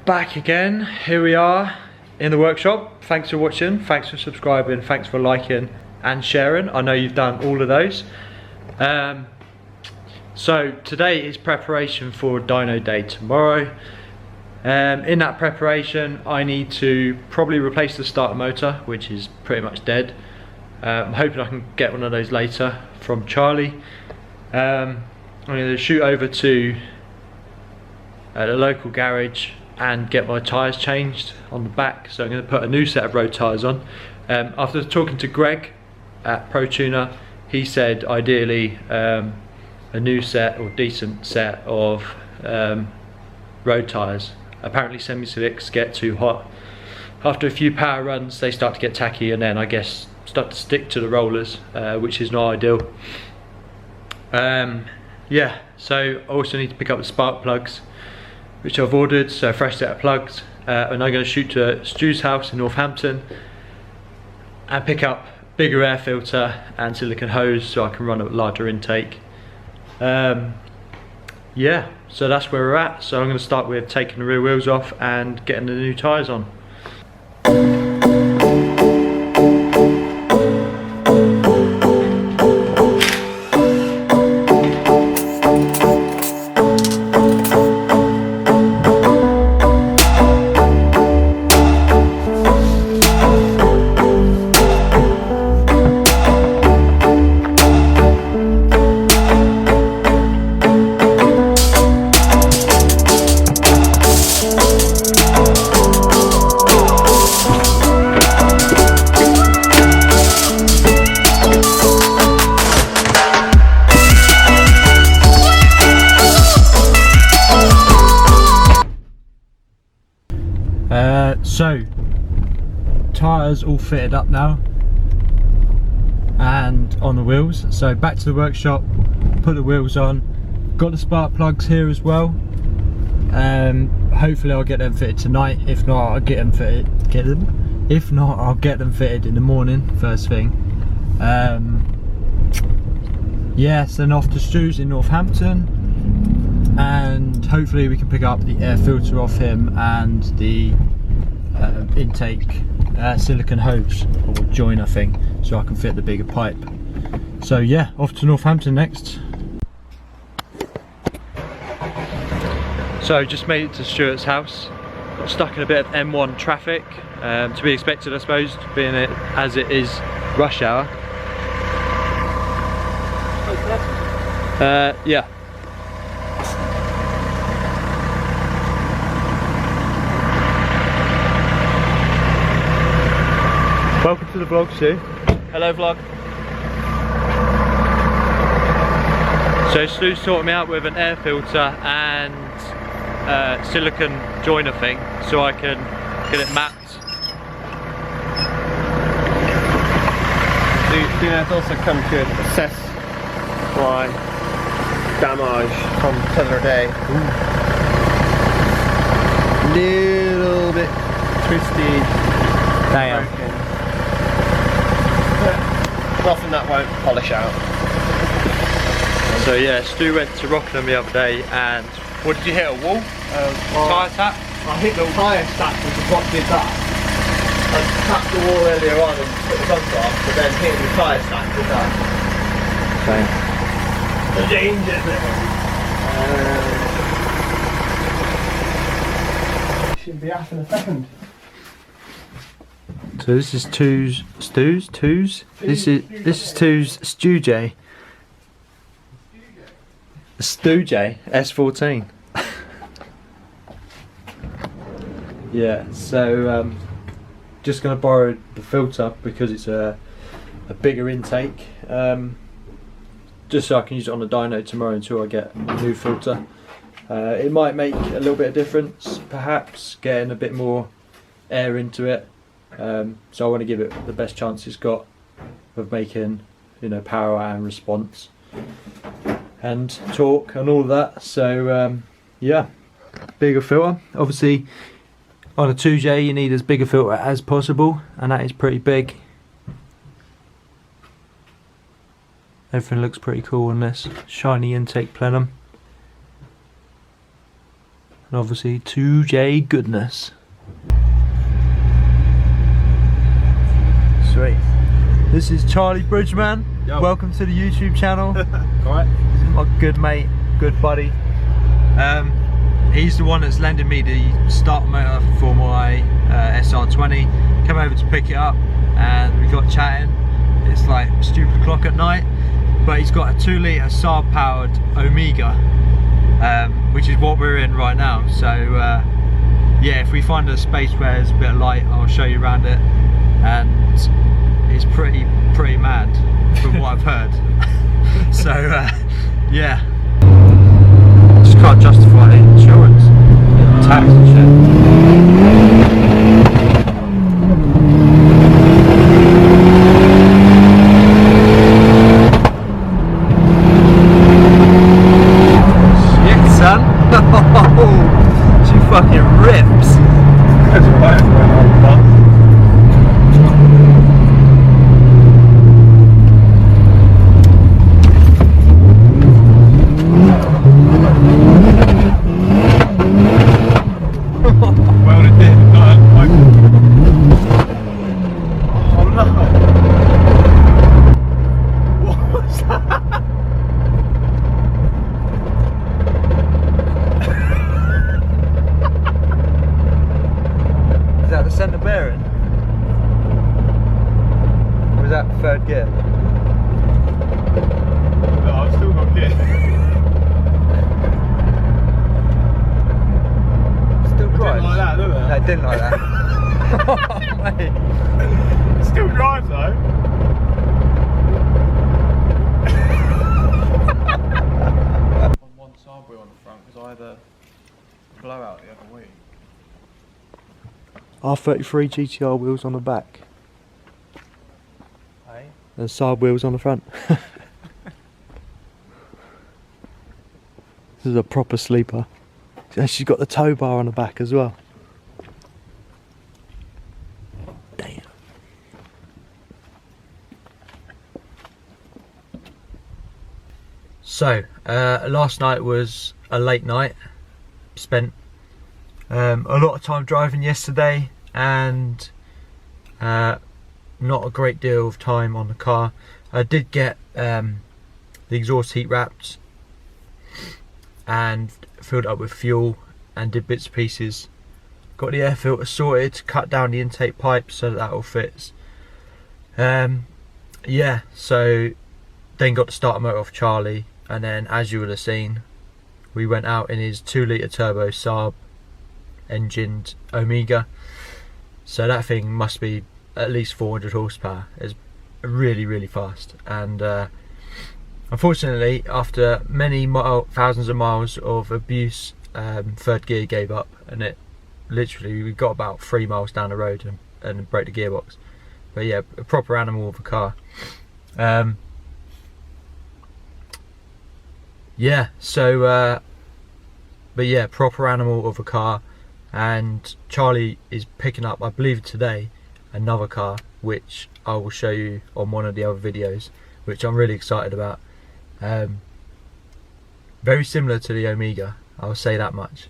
Back again, here we are in the workshop. Thanks for watching, thanks for subscribing, thanks for liking and sharing. I know you've done all of those. So today is preparation for dyno day tomorrow. In that preparation I need to probably replace the starter motor, which is pretty much dead. I'm hoping I can get one of those later from Charlie. I'm going to shoot over to the local garage and get my tyres changed on the back. So I'm going to put a new set of road tyres on. After talking to Greg at Pro Tuner, he said ideally a new set or decent set of road tyres. Apparently semi-slicks get too hot. After a few power runs they start to get tacky and then I guess start to stick to the rollers, which is not ideal. Yeah, so I also need to pick up the spark plugs, which I've ordered, so a fresh set of plugs, and I'm going to shoot to Stu's house in Northampton and pick up bigger air filter and silicone hose so I can run a larger intake. Yeah, so that's where we're at. So I'm going to start with taking the rear wheels off and getting the new tyres on. So tyres all fitted up now and on the wheels, so back to the workshop, put the wheels on, got the spark plugs here as well. Hopefully I'll get them fitted tonight. If not, I'll get them fitted, if not I'll get them fitted in the morning first thing. Yes, then off to Stu's in Northampton and hopefully we can pick up the air filter off him and the intake silicone hose or joiner thing so I can fit the bigger pipe. So yeah, off to Northampton next. So just made it to Stuart's house. Got stuck in a bit of M1 traffic, to be expected I suppose, being it as it is rush hour. Yeah. Welcome to the vlog, Stu. Hello vlog. So Stu's sorting me out with an air filter and silicone joiner thing so I can get it mapped. Stu has also come to assess my damage from the other day. Little bit twisted. Damn. Broken. Nothing that won't polish out. So yeah, Stu went to Rockingham the other day and what did you hit, a wall? Tyre tap? I hit the tyre stack, which is what did that. I tapped the wall earlier on and put the bumper off, but then hitting the tyre stack did that. Same. The danger should be half in a second. So this is Stu's. This is Stu's Stu J. Stu J S14. Yeah, so just gonna borrow the filter because it's a bigger intake. Just so I can use it on the dyno tomorrow until I get a new filter. It might make a little bit of difference, perhaps getting a bit more air into it. So I want to give it the best chance it's got of making, you know, power and response and torque and all of that. So yeah, bigger filter. Obviously on a 2J you need as big a filter as possible, and that is pretty big. Everything looks pretty cool on this shiny intake plenum. and obviously 2J goodness. Sweet. This is Charlie Bridgeman. Yo. Welcome to the YouTube channel. Alright. This is my good mate, good buddy. He's the one that's lending me the starter motor for my SR20. Came over to pick it up and we got chatting. It's like stupid o'clock at night, but he's got a 2 litre Saab powered Omega, which is what we're in right now. So yeah, if we find a space where there's a bit of light, I'll show you around it. And it's pretty mad from what I've heard. So yeah, just can't justify the insurance, the tax and shit. Shit, son. She fucking rips. That's right for an old bus. Is that the centre bearing? Or is that third gear? No, I've still got gear. Still drives? Didn't like that, did it? No, it didn't like that. Oh, mate. It still drives though. On one Saab wheel on the front because I had a blowout the other week. R33 GTR wheels on the back. Hey? And Saab wheels on the front. This is a proper sleeper. And she's got the tow bar on the back as well. Damn. So, last night was a late night. Spent a lot of time driving yesterday and not a great deal of time on the car. I did get the exhaust heat wrapped and filled up with fuel and did bits and pieces. Got the air filter sorted, cut down the intake pipe so that all fits. Yeah, so then got the starter motor off Charlie, and then as you would have seen, we went out in his 2 litre turbo Saab engined Omega. So that thing must be at least 400 horsepower. It's really fast, and unfortunately after many thousands of miles of abuse, third gear gave up, and it literally, we got about 3 miles down the road and broke the gearbox. But yeah, a proper animal of a car. Yeah, so but yeah, proper animal of a car. And Charlie is picking up, I believe today, another car which I will show you on one of the other videos, which I'm really excited about. Very similar to the Omega, I'll say that much.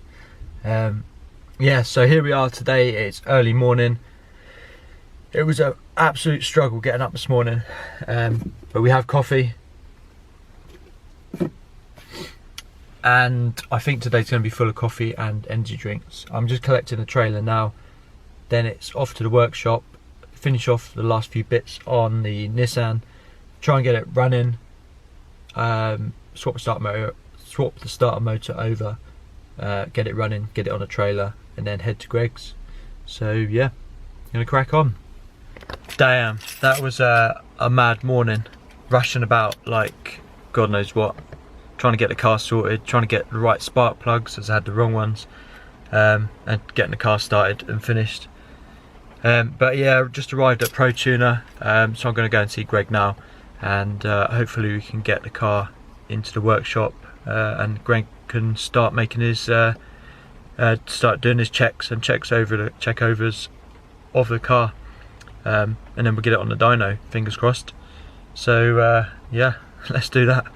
Yeah, so here we are today. It's early morning. It was an absolute struggle getting up this morning, but we have coffee. And I think today's going to be full of coffee and energy drinks. I'm just collecting the trailer now. Then it's off to the workshop, finish off the last few bits on the Nissan, try and get it running, swap the starter motor over, get it running, get it on a trailer, and then head to Greg's. So yeah, gonna crack on. Damn, that was a mad morning, rushing about like God knows what. Trying to get the car sorted, trying to get the right spark plugs as I had the wrong ones, and getting the car started and finished. But yeah, just arrived at Pro Tuner, so I'm going to go and see Greg now, and hopefully we can get the car into the workshop, and Greg can start making his, start doing his checks and checkovers of the car, and then we'll get it on the dyno, fingers crossed. So yeah, let's do that.